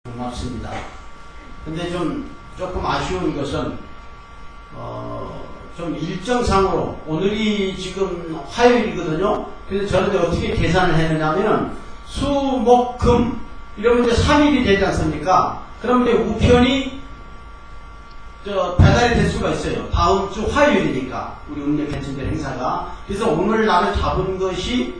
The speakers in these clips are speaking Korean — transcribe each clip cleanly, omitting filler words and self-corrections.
고맙습니다. 근데 조금 아쉬운 것은, 좀 일정상으로, 오늘이 지금 화요일이거든요. 그래서 저는 어떻게 계산을 했느냐면, 수, 목, 금, 이러면 이제 3일이 되지 않습니까? 그럼 이제 우편이, 배달이 될 수가 있어요. 다음 주 화요일이니까. 우리 음력 개천절 행사가. 그래서 오늘 날을 잡은 것이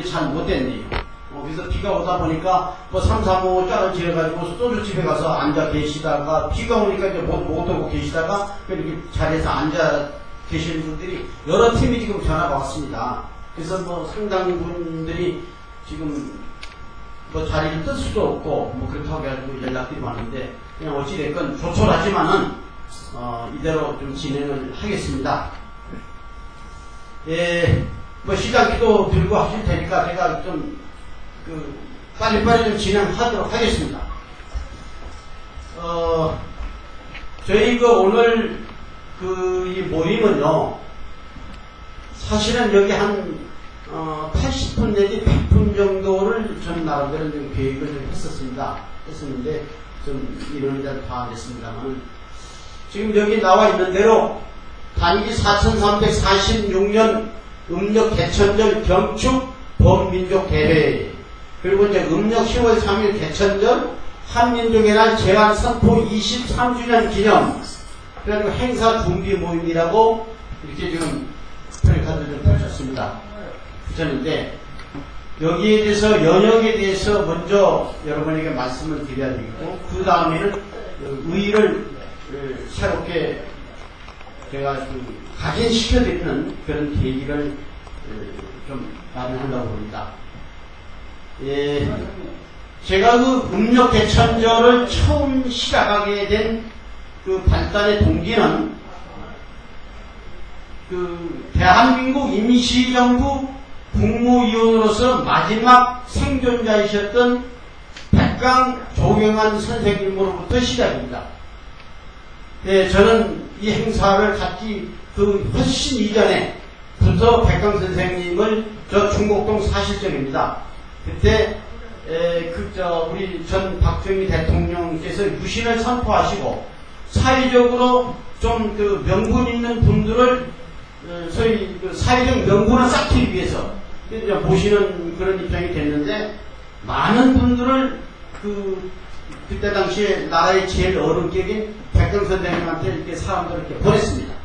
잘 못됐네요. 그래서 비가 오다 보니까 3, 4, 5 짤을 지어가지고 소주집에 가서 앉아 계시다가 비가 오니까 이제 못 오고 계시다가 이렇게 자리에서 앉아 계시는 분들이 여러 팀이 지금 전화가 왔습니다. 그래서 상당 분들이 지금 자리를 뜰 수도 없고 그렇다고 해가지고 연락들이 많은데 그냥 어찌됐건 조촐하지만은 이대로 좀 진행을 하겠습니다. 예, 시장 기도 들고 하실 테니까 제가 좀 빨리빨리 좀 진행하도록 하겠습니다. 저희 오늘 이 모임은요, 사실은 여기 한 80분 내지 100분 정도를 전 나름대로 좀 계획을 좀 했었는데 좀 이론이 다 안 됐습니다만 지금 여기 나와 있는 대로 단기 4346년 음력 개천절 경축 범민족 대회, 그리고 이제 음력 10월 3일 개천절 한민족의 날 제한 선포 23주년 기념, 그리고 행사 준비 모임이라고 이렇게 지금 플래카드를 펼쳤습니다. 붙였는데 여기에 대해서 연역에 대해서 먼저 여러분에게 말씀을 드려야 되겠고, 그 다음에는 의의를 새롭게 제가 각인시켜드리는 그런 계기를 좀 마련한다고 봅니다. 예, 제가 음력 개천절을 처음 시작하게 된 발단의 동기는 대한민국 임시정부 국무위원으로서 마지막 생존자이셨던 백강 조경환 선생님으로부터 시작입니다. 예, 저는 이 행사를 갖기 훨씬 이전에부터 백강 선생님을 중곡동 사실적입니다. 그때 우리 전 박정희 대통령께서 유신을 선포하시고 사회적으로 좀 명분 있는 분들을 소위 사회적 명분을 쌓기 위해서 모시는 그런 입장이 됐는데, 많은 분들을 그때 당시에 나라의 제일 어른격인 백강 선생님한테 이렇게 사람들을 이렇게 보냈습니다.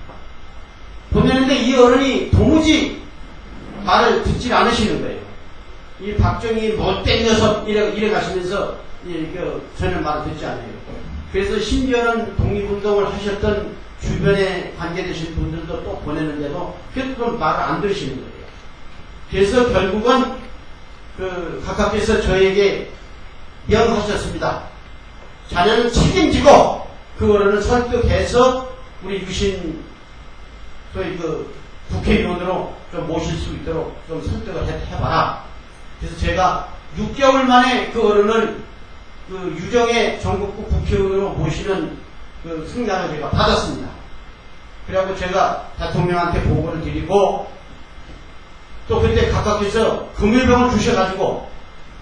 보냈는데 이 어른이 도무지 말을 듣지 않으시는 거예요. 이 박정희 못된 녀석 이래 가시면서 전혀 말을 듣지 않아요. 그래서 심지어는 독립운동을 하셨던 주변에 관계되신 분들도 또 보내는데도 그래도 말을 안 들으시는 거예요. 그래서 결국은 각하께서 저에게 명하셨습니다. 자네는 책임지고 그 어른을 설득해서 우리 유신 국회의원으로 좀 모실 수 있도록 좀 설득을 해봐라. 그래서 제가 6개월 만에 그 어른을 유정의 전국구 국회의원으로 모시는 승낙을 제가 받았습니다. 그래갖고 제가 대통령한테 보고를 드리고, 또 그때 각각께서 금일병을 주셔가지고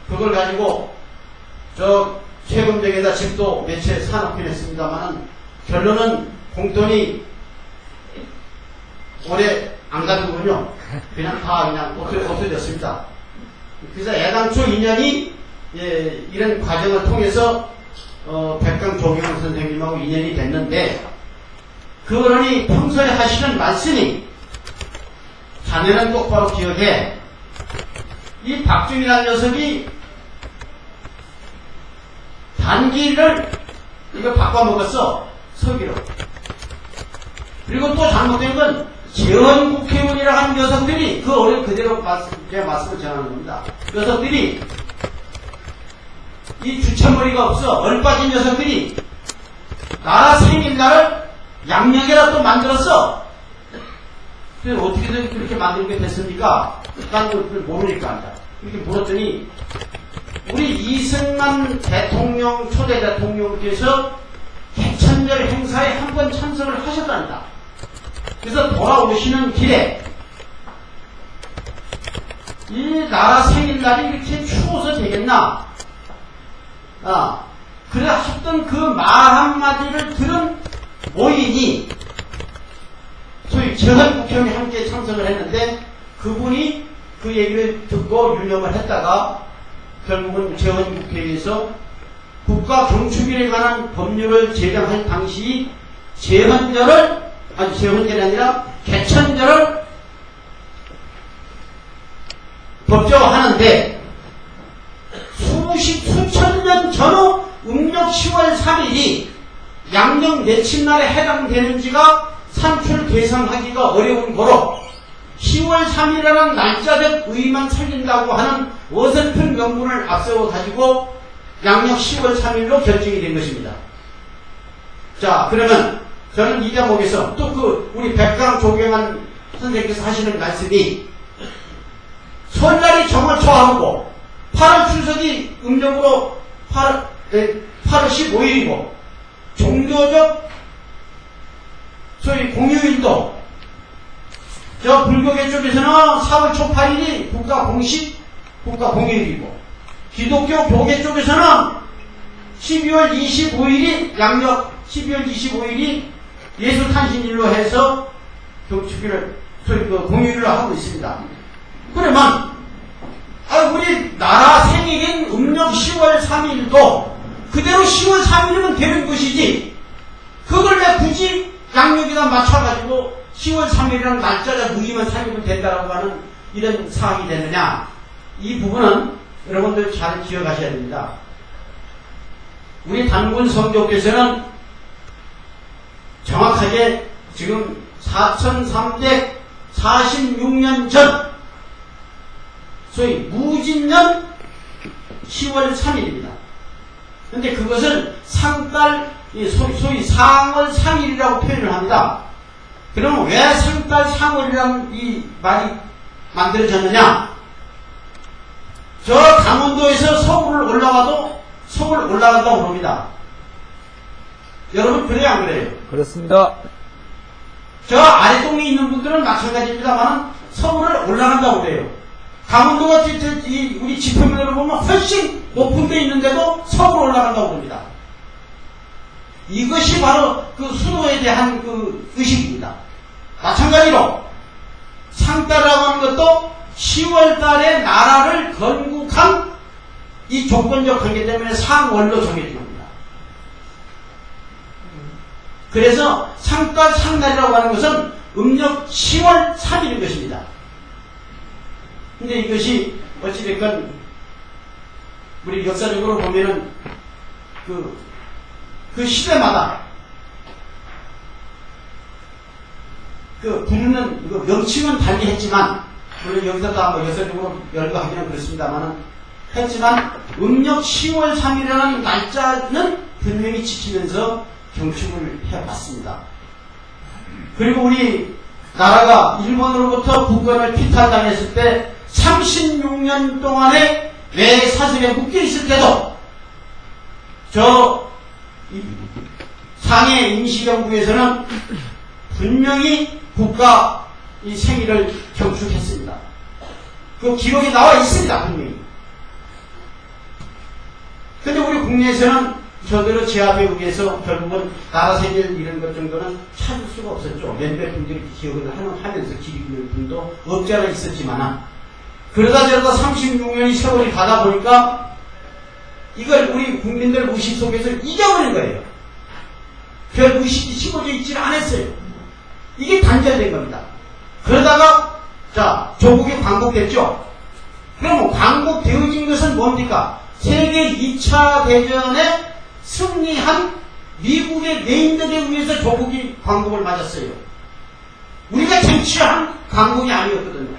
그걸 가지고 세금정에다 집도 몇 채 사놓긴 했습니다만 결론은 공돈이 오래 안 가는군요. 그냥 없어졌습니다. 그래서 애당초 인연이 이런 과정을 통해서 백강 조경환 선생님하고 인연이 됐는데, 그 어른이 평소에 하시는 말씀이, 자네는 똑바로 기억해. 이 박정희라는 녀석이 단기를 바꿔먹었어, 서기로. 그리고 또 잘못된 건 전 국회의원이라고 하는 녀석들이, 그 어른 그대로 제가 말씀을 전하는 겁니다. 녀석들이 이 주체머리가 없어 얼빠진 녀석들이 나라 생일날을 양력이라 또 만들었어. 그래서 어떻게든 그렇게 만들게 됐습니까? 난 그걸 모르니까 이렇게 물었더니 우리 이승만 대통령, 초대 대통령께서 개천절 행사에 한 번 참석을 하셨답니다. 그래서 돌아오시는 길에 이 나라 생일날이 이렇게 추워서 되겠나? 그래 했던 그 말 한마디를 들은 모인이 소위 재헌 국회의원이 함께 참석을 했는데 그분이 그 얘기를 듣고 유념을 했다가 결국은 재헌 국회에서 국가 경축일에 관한 법률을 제정할 당시 재헌절을 아니 재헌절이 아니라 개천절을 법정하는데 수천 년 전후 음력 10월 3일이 양력 내친날에 해당되는지가 산출 계산하기가 어려운 거로 10월 3일이라는 날짜적 의의만 살린다고 하는 어설픈 명분을 앞세워 가지고 양력 10월 3일로 결정이 된 것입니다. 자, 그러면 저는 이 대목에서 또 그 우리 백강 조경환 선생님께서 하시는 말씀이 설날이 정월 초하고 8월 추석이 음력으로 8월 15일이고 종교적 소위 공휴일도 저 불교계 쪽에서는 4월 초 8일이 국가 공식 국가 공휴일이고 기독교 교계 쪽에서는 12월 25일이 양력 12월 25일이 예수 탄신일로 해서 경축일을 소위 그 공휴일로 하고 있습니다. 그러면 우리 나라 생일인 음력 10월 3일도 그대로 10월 3일이면 되는 것이지 그걸 왜 굳이 양력에다 맞춰가지고 10월 3일이라는 날짜적 의의만 살리면 된다라고 하는 이런 사항이 되느냐. 이 부분은 여러분들 잘 기억하셔야 됩니다. 우리 단군 성교께서는 정확하게 지금 4346년 전 소위 무진년 10월 3일입니다. 근데 그것을 상달 소위 상월 3일이라고 표현을 합니다. 그러면 왜 상달 상월이라는 이 말이 만들어졌느냐? 저 강원도에서 서울을 올라가도 서울 올라간다고 그럽니다. 여러분 그래요 안 그래요? 그렇습니다. 저 아래동에 있는 분들은 마찬가지입니다만 서울을 올라간다고 그래요. 강원도가 우리 지표면으로 보면 훨씬 높은 데 있는데도 서울 올라간다고 그럽니다. 이것이 바로 그 수도에 대한 그 의식입니다. 마찬가지로 상달이라고 하는 것도 10월달에 나라를 건국한 이 조건적 관계 때문에 상월로 정해진 겁니다. 그래서 상달 상날이라고 하는 것은 음력 10월 3일인 것입니다. 근데 이것이 어찌됐건 우리 역사적으로 보면은 그 시대마다 그 부르는 그 명칭은 달리 했지만 물론 여기서도 한번 역사적으로 열거하기는 그렇습니다만은 했지만 음력 10월 3일이라는 날짜는 분명히 지키면서 경축을 해왔습니다. 그리고 우리 나라가 일본으로부터 북권을 피탈당했을 때 36년 동안에 내 사슬에 묶여 있을 때도 저 상해 임시정부에서는 분명히 국가 이 생일을 경축했습니다. 그 기록이 나와 있습니다. 분명히. 근데 우리 국내에서는 저대로 제압에 의해서 결국은 나라 생일 이런 것 정도는 찾을 수가 없었죠. 몇몇 분들이 기억을 하면서 기리는 분도 없지 않아 있었지만 그러다 저러다 36년이 세월이 가다 보니까 이걸 우리 국민들 의식 속에서 잊어버린 거예요. 별 의식이 심어져 있지는 않았어요. 이게 단절된 겁니다. 그러다가 자 조국이 광복됐죠. 그럼 광복되어진 것은 뭡니까? 세계 2차 대전에 승리한 미국의 네임들에 의해서 조국이 광복을 맞았어요. 우리가 쟁취한 광복이 아니었거든요.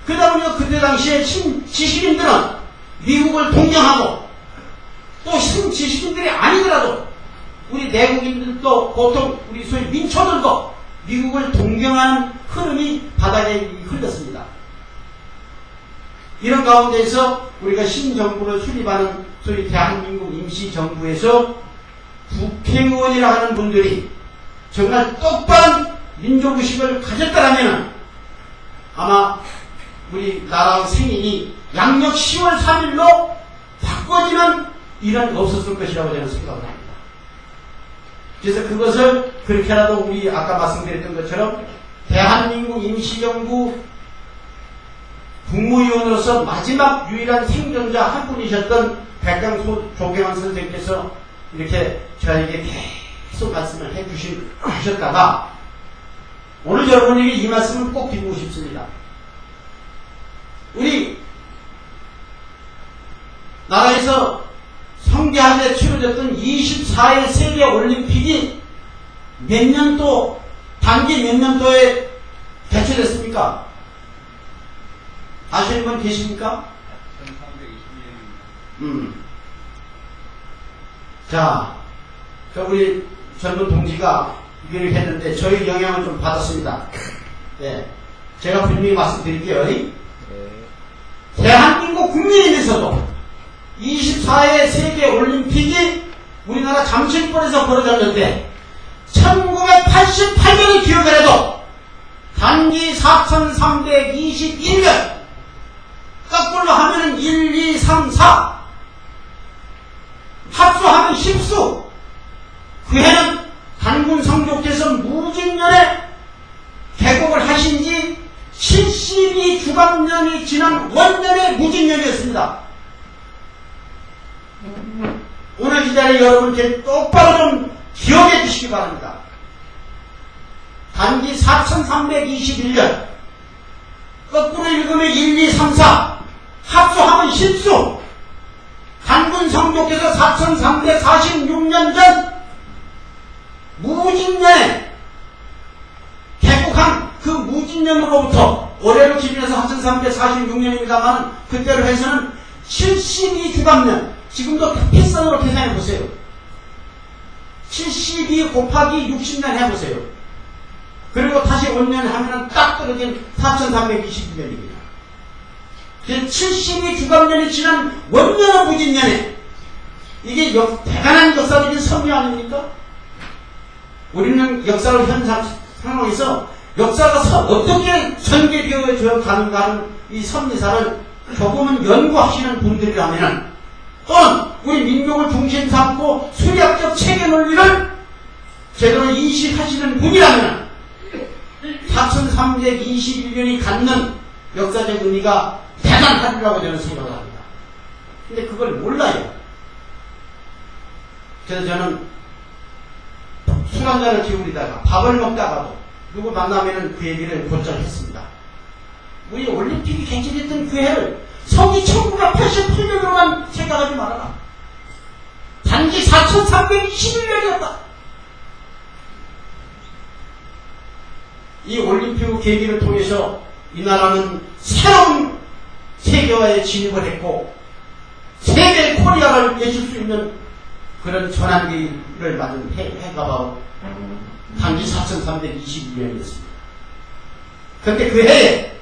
그러다 보니까 그때 당시에 지식인들은 미국을 동경하고 또 지식인들이 아니더라도 우리 내국인들도 보통 우리 소위 민초들도 미국을 동경하는 흐름이 바닥에 흘렀습니다. 이런 가운데서 우리가 신정부를 수립하는 소위 대한민국 임시정부에서 국회의원이라 하는 분들이 정말 똑바른 민족의식을 가졌다면 아마 우리 나라의 생일이 양력 10월 3일로 바꿔지는 일은 없었을 것이라고 저는 생각을 합니다. 그래서 그것을 그렇게라도 우리 아까 말씀드렸던 것처럼 대한민국 임시정부 국무위원으로서 마지막 유일한 생존자 한 분이셨던 백강조 조경환 선생님께서 이렇게 저에게 계속 말씀을 해주셨다가 오늘 여러분에게 이 말씀을 꼭 드리고 싶습니다. 우리 나라에서 성대하게 치러졌던 24일 세계올림픽이 몇 년도, 단기 몇 년도에 개최됐습니까? 아시는 분 계십니까? 1322년. 자, 우리 젊은 동지가 이걸 했는데 저희 영향을 좀 받았습니다. 네. 제가 분명히 말씀드릴게요. 대한민국 국민이면서도 24회 세계올림픽이 우리나라 잠실권에서 벌어졌는데 1988년을 기억을 해도 단기 4321년 거꾸로 하면 1, 2, 3, 4 합수하면 10수 그 해는 단군 성조께서 무진년에 개국을 하신 지 72주간년이 지난 원년의 무진년이었습니다. 오늘 이 자리에 여러분께 똑바로 좀 기억해 주시기 바랍니다. 단기 4321년 거꾸로 읽으면 1, 2, 3, 4 합수하면 10수 단군 성조께서 4346년 전 무진년에 개국한 그 무진년으로부터 올해로 기준해서 4346년입니다만 그때로 해서는 72주간년 지금도 핏선으로 계산해 보세요. 72 곱하기 60년 해보세요. 그리고 다시 원년 하면 딱 떨어진 4321년입니다. 72주간년이 지난 원년의 무진년에 이게 대단한 역사적인 섭리 아닙니까? 우리는 역사를 현 상황에서 역사가 어떻게 전개되어져 가는가 하는 이 섭리사를 조금은 연구하시는 분들이라면 또는 우리 민족을 중심 삼고 수리학적 체계 논리를 제대로 인식하시는 분이라면 4321년이 갖는 역사적 의미가 대단하리라고 저는 생각을 합니다. 근데 그걸 몰라요. 그래서 저는 술 한잔을 기울이다가 밥을 먹다가도 누구 만나면 그 얘기를 곧잘 했습니다. 우리 올림픽이 개최됐던 그 해를 서기 1988년으로만 생각하지 말아라. 단기 4321년이었다. 이 올림픽 계기를 통해서 이 나라는 새로운 세계화에 진입을 했고 세계 코리아를 내줄 수 있는 그런 전환기를 맞은 해가 바로 단기 4321년이었습니다. 그런데 그 해에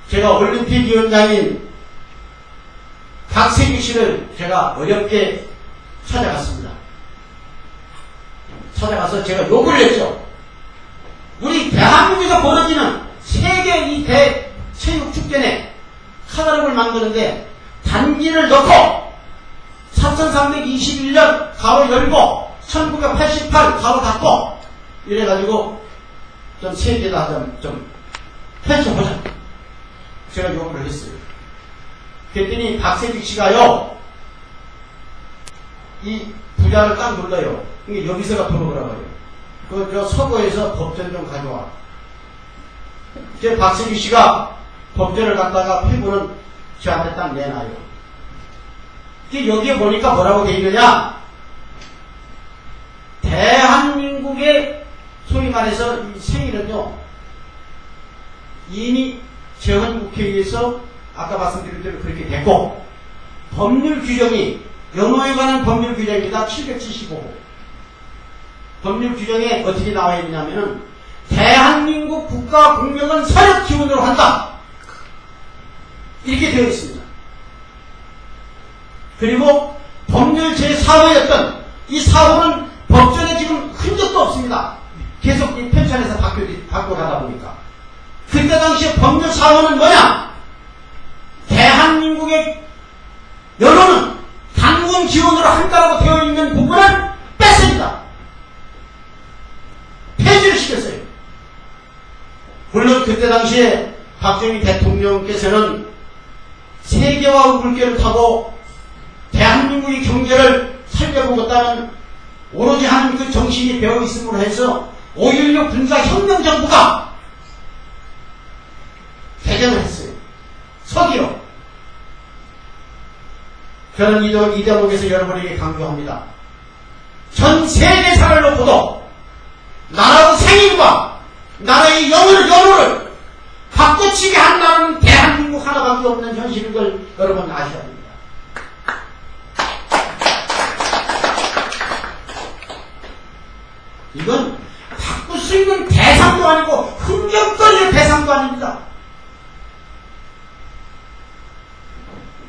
제가 올림픽 위원장인 박세규 씨를 제가 어렵게 찾아갔습니다. 찾아가서 제가 욕을 했죠. 우리 대한민국에서 벌어지는 세계 이 대체육축제에 카탈로그를 만드는데 단기를 넣고 4321년 가로 열고 1988 가로 닫고 이래가지고 좀 세계다 좀 펼쳐보자. 제가 요구를 했어요. 그랬더니 박세규 씨가요 이 부자를 딱 눌러요. 이게 여기서가 들어오더라고요. 저 서고에서 법전 좀 가져와. 그 박세규 씨가 법전을 갖다가 피부는 저한테 딱 내놔요. 여기에 보니까 뭐라고 돼 있느냐? 대한민국의 소위 말해서 이 생일은요 이미 재헌국회의에서 아까 말씀드린 대로 그렇게 됐고 법률 규정이 영어에 관한 법률 규정입니다. 775호 법률 규정에 어떻게 나와 있냐면은 대한민국 국가 공력은 사력 기원으로 한다. 이렇게 되어 있습니다. 그리고 법률 제4호였던 이 4호는 법전에 지금 흔적도 없습니다. 계속 이 편찬에서 바꿔가다 보니까. 그때 당시에 법률 4호는 뭐냐? 대한민국의 여론은 기원으로 한다라고 되어 있는 부분은 뺐습니다. 폐지를 시켰어요. 물론 그때 당시에 박정희 대통령께서는 세계와 물결을 타고 대한민국의 경제를 살려보겠다는 오로지 하는 그 정신이 배어 있음으로 해서 5.16 군사혁명정부가 개정을 했어요. 서기로. 저는 이 대목에서 여러분에게 강조합니다. 전 세계사를 놓고도 나라의 생일과 나라의 영혼을 바꿔치게 한다는 대한민국 하나밖에 없는 현실인 걸 여러분 아셔야 합니다. 이건 바꿀 수 있는 대상도 아니고 흥정거리의 대상도 아닙니다.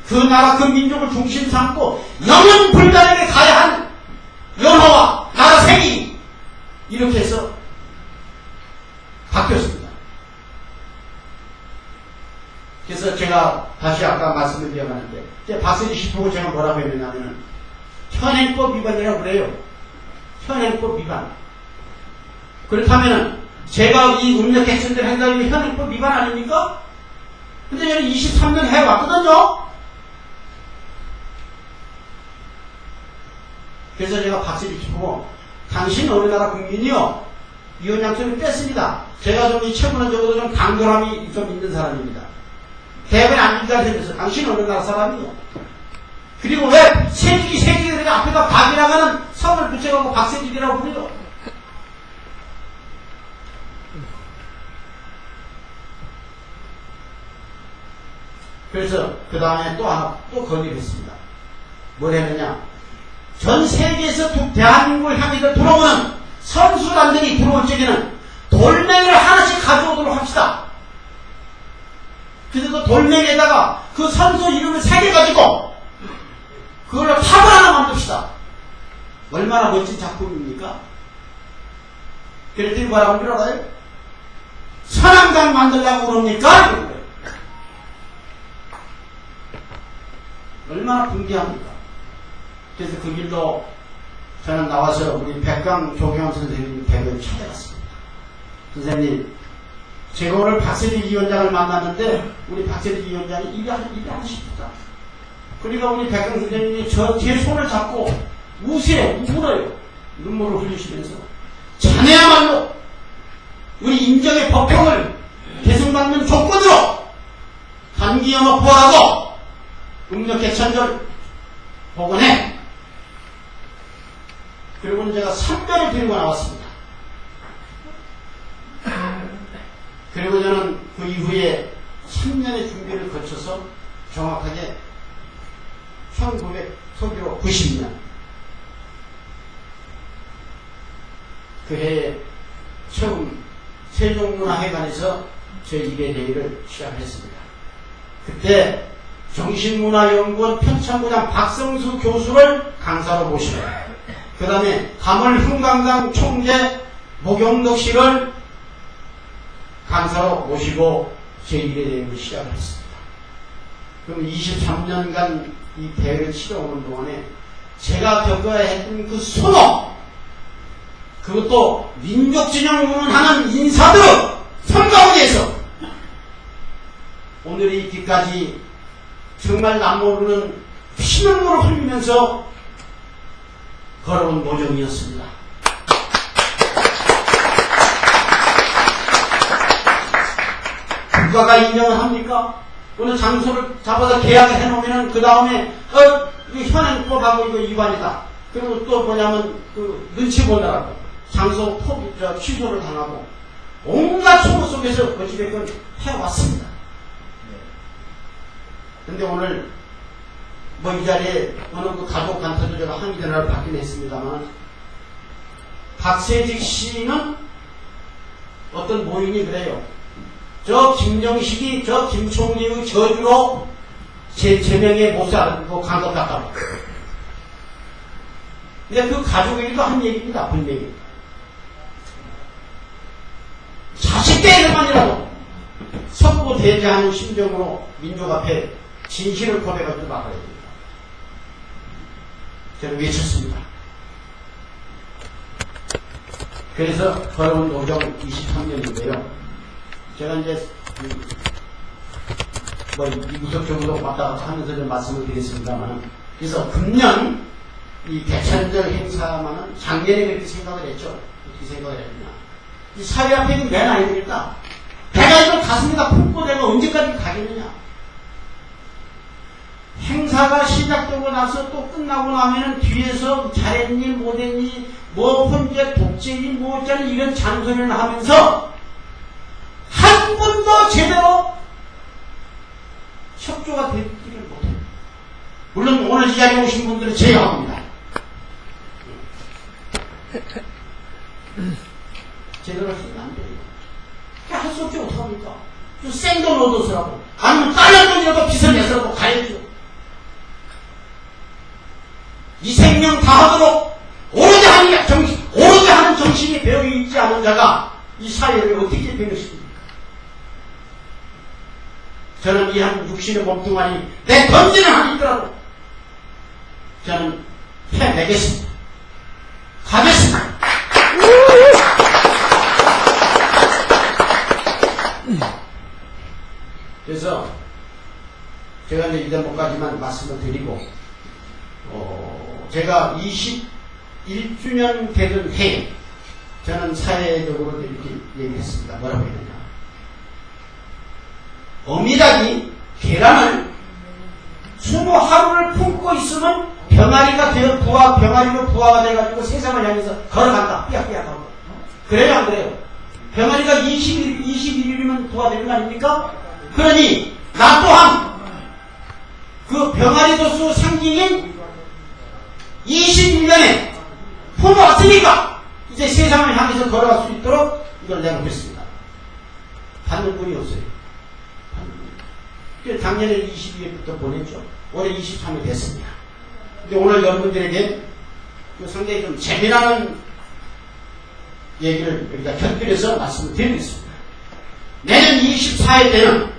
그 나라 그 민족을 중심 삼고 영원 불가능에 가야 한 연호와 나라 생이 이렇게 해서 바뀌었습니다. 그래서 제가 다시 아까 말씀을 드려가는데 박세지 씨보고 제가 뭐라고 했냐면은 현행법 위반이라고 그래요. 현행법 위반. 그렇다면은 제가 이 음력 개천절 행사님이 현행법 위반 아닙니까? 근데 저는 23년 해왔거든요. 그래서 제가 박세지 씨 보고 당신 어느 나라 국민이요? 위원장소를 뺐습니다. 제가 좀 이 최고는 적어도 좀 강렬함이 좀 있는 사람입니다. 대변에 앉을까 생겨서 당신 어느 나라 사람이요? 그리고 왜 세직이 앞에다 박이라고 하는 성을 붙여갖고 박세직이라고 부르죠? 그래서 그 다음에 또 하나 또 건의를 했습니다. 뭘 했느냐? 전 세계에서 대한민국을 향해서 들어오는 선수단들이 들어올 적에는 돌멩이를 하나씩 가져오도록 합시다. 그래서 그 돌멩이에다가 그 선수 이름을 새겨가지고 그걸로 탑을 하나 만듭시다. 얼마나 멋진 작품입니까? 그랬더니 뭐라고 줄 알아요? 선앙당 만들려고 그럽니까? 이런 거예요. 얼마나 분개합니까? 그래서 그 길로 저는 나와서 우리 백강 조경환 선생님 댁을 찾아갔습니다. 선생님, 제가 오늘 박세지 위원장을 만났는데 우리 박세지 위원장이 일하고 싶다. 그러니까 우리 백강 선생님이 제 손을 잡고 울어요. 눈물을 흘리시면서 자네야말로 우리 인정의 법형을 계승받는 조건으로 단기영업 부활하고 음력 개천절 복원해. 그리고는 제가 3배를 들고 나왔습니다. 그리고 저는 그 이후에 3년의 준비를 거쳐서 정확하게 1990년 그 해에 처음 세종문화회관에서 제1회 대회를 시작했습니다. 그때 정신문화연구원 편찬부장 박성수 교수를 강사로 모시고 그 다음에 가물흥강당 총재 목용덕 씨를 강사로 모시고 제1회 대회를 시작을 했습니다. 그럼 23년간 이 대회를 치러오는 동안에 제가 겪어야 했던 그 소노, 그것도 민족진영을 운운하는 인사들 선 가운데에서 오늘이 있기까지 정말 남모르는 피눈물을 흘리면서 걸어온 모종이었습니다. 국가가 인정을 합니까? 어느 장소를 잡아서 계약을 해놓으면 그 다음에 현행법하고 이거 위반이다. 그리고 또 뭐냐면 그 눈치 보느라고 장소 취소를 당하고 온갖 소모 속에서 어찌됐건 해왔습니다. 근데 오늘 뭐 이 자리에 어느 그 가족한테도 제가 항의 전화를 받긴 했습니다만 박세직 씨는 어떤 모임이 그래요. 저 김정식이 저 김총리의 저주로 제 제명에 못 살고 간 것 같다고. 근데 그 가족에게도 한 얘기입니다. 분명히. 자식들만이라도 섞고 대지하는 심정으로 민족 앞에 진실을 고백하지 말아야 됩니다. 저는 외쳤습니다. 그래서 걸어온 노정 23년인데요. 제가 이제 이구석적으로 왔다 갔다 하면서 좀 말씀을 드렸습니다만, 그래서 금년 이 개천절 행사만은 작년에 그렇게 생각을 했죠. 어떻게 생각을 했느냐. 이 사회 앞에 있는 맨 아이들이다. 내가 이걸 가슴에다 품고 내가 언제까지 가겠느냐. 행사가 시작되고 나서 또 끝나고 나면은 뒤에서 잘했니 못했니 뭐 혼자 독재니 뭐 어쩌니 이런 잔소리를 하면서 한 번도 제대로 협조가 되지를 못해요. 물론 오늘 이 자리에 오신 분들은 제외합니다. 제대로 하시면 안 돼요. 할 수 없지 어떡합니까? 좀 생돈 얻어서라도 아니면 딸려돈이라도 빚을 내서라도 가야죠. 이 생명 다하도록 오로지 하는 정신이 배어있지 않은 자가 이 사회를 어떻게 변호십니까? 저는 이 한 육신의 몸뚱아리 내 던지는 한이 있더라도 저는 해내겠습니다. 가겠습니다. 그래서 제가 이제 이 대목까지만 말씀을 드리고 제가 21주년 되던 해에 저는 사회적으로 이렇게 얘기했습니다. 뭐라고 했느냐. 어미닭이 계란을 20하루를 품고 있으면 병아리가 되어 병아리로 부화가 돼가지고 세상을 향해서 걸어간다. 삐약삐약 하고. 그래요 안 그래요? 병아리가 21일이면 부화되는 거 아닙니까? 그러니 나 또한 그 병아리도수 상징인 21년에 품어왔으니까 이제 세상을 향해서 걸어갈 수 있도록 이걸 내놓겠습니다. 받는 분이 없어요. 작년에 22일부터 보냈죠. 올해 23일 됐습니다. 근데 오늘 여러분들에게 상당히 좀 재미나는 얘기를 여기다 곁들여서 말씀을 드리겠습니다. 내년 24일 때는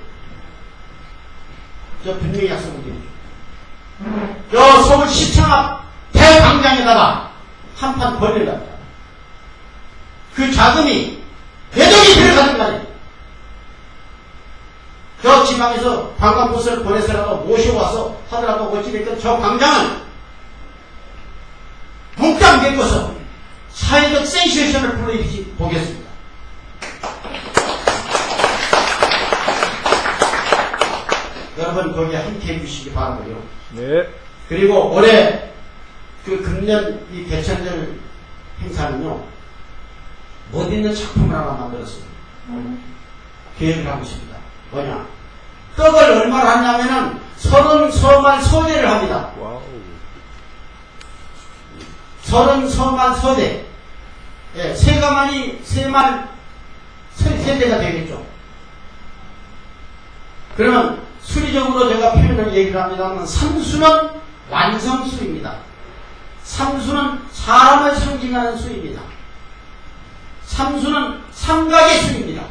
저 분명히 약속을 드리죠. 저 서울시청 앞 대광장에다가 한판 벌리를 합니다. 그 자금이 대적이 들어가는 날에 저 지방에서 관광버스를 보내서라도 모셔와서 하더라도 어찌됐든 저 광장은 몽땅 메꿔서 사회적 센세이션을 불러보겠습니다. 여러분 거기에 함께 해주시기 바라고요. 네. 그리고 올해 그 금년 이 개천절 행사는요, 멋있는 작품을 하나 만들었습니다. 계획을 하고 있습니다. 뭐냐? 떡을 얼마나 하냐면은 30서만 서대를 합니다. 와우. 30서만 서대. 예, 세가만이 세대가 되겠죠. 그러면 수리적으로 제가 표현을 얘기를 합니다만 삼수는 완성수입니다. 삼수는 사람을 상징하는 수입니다. 삼수는 삼각의 수입니다.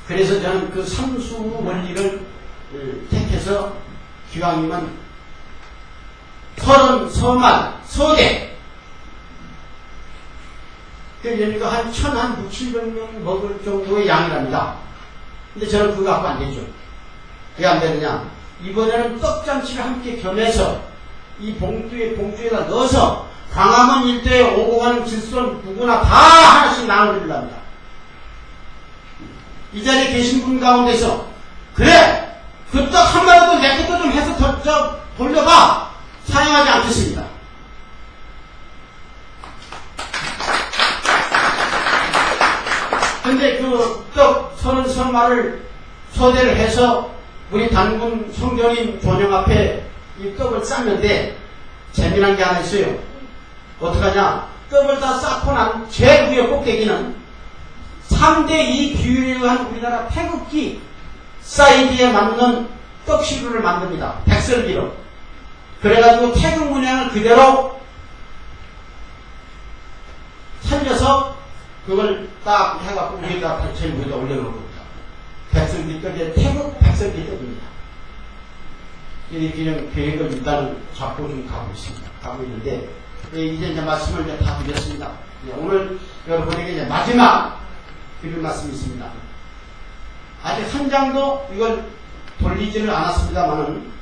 그래서 저는 그 삼수 원리를 택해서 기왕이면 30서만 서대, 그러니까 한 1,600명 먹을 정도의 양이랍니다. 근데 저는 그거 갖고 안 되죠. 왜 안 되느냐? 이번에는 떡잔치를 함께 겸해서 이 봉투에다 넣어서 광화문 일대에 오고 가는 질선 누구나 다 하나씩 나눠드리랍니다. 이 자리에 계신 분 가운데서 그래! 그 떡 한 마리도 내 것도 좀 해서 돌려봐! 사용하지 않겠습니다. 근데 그 떡 30서마를 소대를 해서 우리 단군 성경인 조령 앞에 이 떡을 쌌는데 재미난 게 하나 있어요. 어떡하냐? 떡을 다 쌓고 난 제일 위에 꼭대기는 3대2 비율을 한 우리나라 태극기 사이즈에 맞는 떡시루를 만듭니다. 백설기로. 그래가지고 태극 문양을 그대로 살려서 그걸 딱 해갖고 위에다 제일 위에다 올려놓은 겁니다. 백설기 떡에 태극 백설기 떡입니다. 이렇게 좀 계획을 일단 잡고 좀 가고 있습니다. 가고 있는데, 이제 말씀을 이제 다 드렸습니다. 오늘 여러분에게 이제 마지막 드릴 말씀이 있습니다. 아직 한 장도 이걸 돌리지를 않았습니다만은,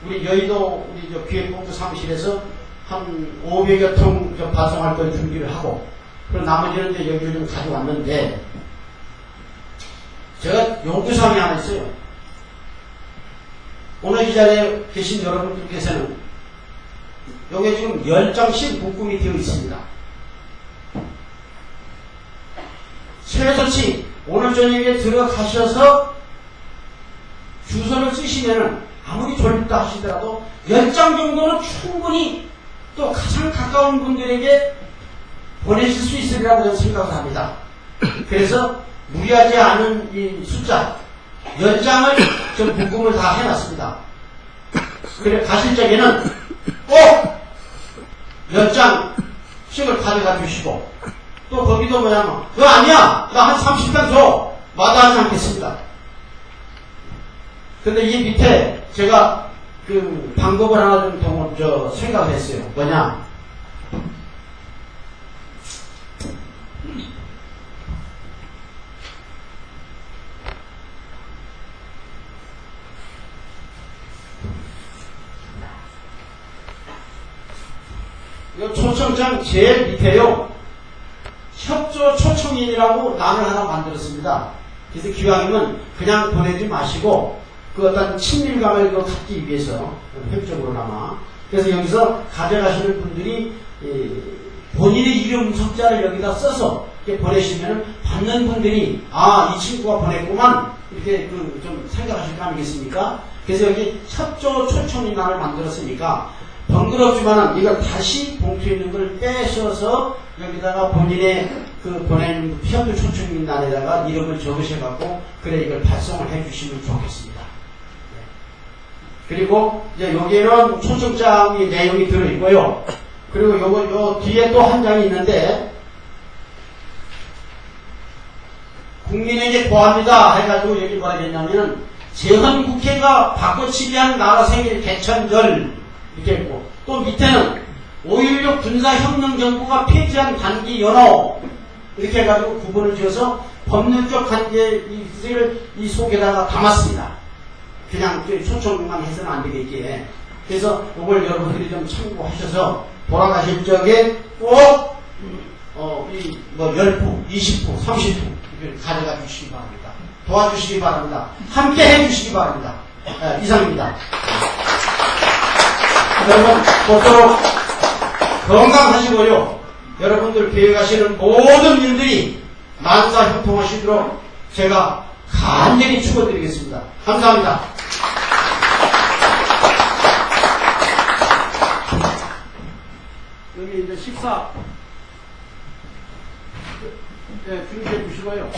우리 여의도 우리 기획본부 사무실에서 한 500여 통 발송할 걸 준비를 하고, 그리고 나머지는 이제 여기를 좀 가져왔는데, 제가 요구사항이 하나 있어요. 오늘 이 자리에 계신 여러분들께서는 여기에 지금 10장씩 묶음이 되어 있습니다. 최소치 오늘 저녁에 들어가셔서 주소를 쓰시면은 아무리 졸립다 하시더라도 10장 정도는 충분히 또 가장 가까운 분들에게 보내실 수 있으리라고 저는 생각을 합니다. 그래서 무리하지 않은 이 숫자 10장을 좀 묶음을 다 해놨습니다. 그래 가실 적에는 꼭 10장씩을 가져가 주시고, 또 거기도 뭐냐면 그거 아니야 나 한 30장 줘 마다하지 않겠습니다. 근데 이 밑에 제가 그 방법을 하나 좀 생각을 했어요. 뭐냐, 이 초청장 제일 밑에요. 협조 초청인이라고 란을 하나 만들었습니다. 그래서 기왕이면 그냥 보내지 마시고 그 어떤 친밀감을 갖기 위해서 협조로나마. 그래서 여기서 가져가시는 분들이 본인의 이름 석자를 여기다 써서 이렇게 보내시면 받는 분들이 이 친구가 보냈구만 이렇게 좀 생각하실 거 아니겠습니까? 그래서 여기 협조 초청인란을 만들었으니까 번거롭지만은 이걸 다시 봉투에 있는 걸 빼셔서 여기다가 본인의 그 보낸 협조 초청인란에다가 이름을 적으셔갖고 그래 이걸 발송을 해주시면 좋겠습니다. 네. 그리고 이제 여기에는 초청장의 내용이 들어있고요. 그리고 요 뒤에 또 한 장이 있는데 국민에게 고합니다 해가지고 여기 뭐라 했냐면은 재헌국회가 바꿔치기한 나라 생일 개천절 이렇게 있고, 또 밑에는 5.16 군사혁명정부가 폐지한 단기 연호 이렇게 해가지고 구분을 지어서 법률적 관계를 이 속에다가 담았습니다. 그냥 초청만 해서는 안 되겠기에. 그래서 이걸 여러분들이 좀 참고하셔서 돌아가실 적에 꼭 10부, 20부, 30부 이렇게 가져가 주시기 바랍니다. 도와주시기 바랍니다. 함께 해주시기 바랍니다. 이상입니다. 여러분 모쪼록 건강하시고요. 여러분들 계획하시는 모든 일들이 만사 형통하시도록 제가 간절히 축원드리겠습니다. 감사합니다. 여기 이제 식사 준비해 주시고요.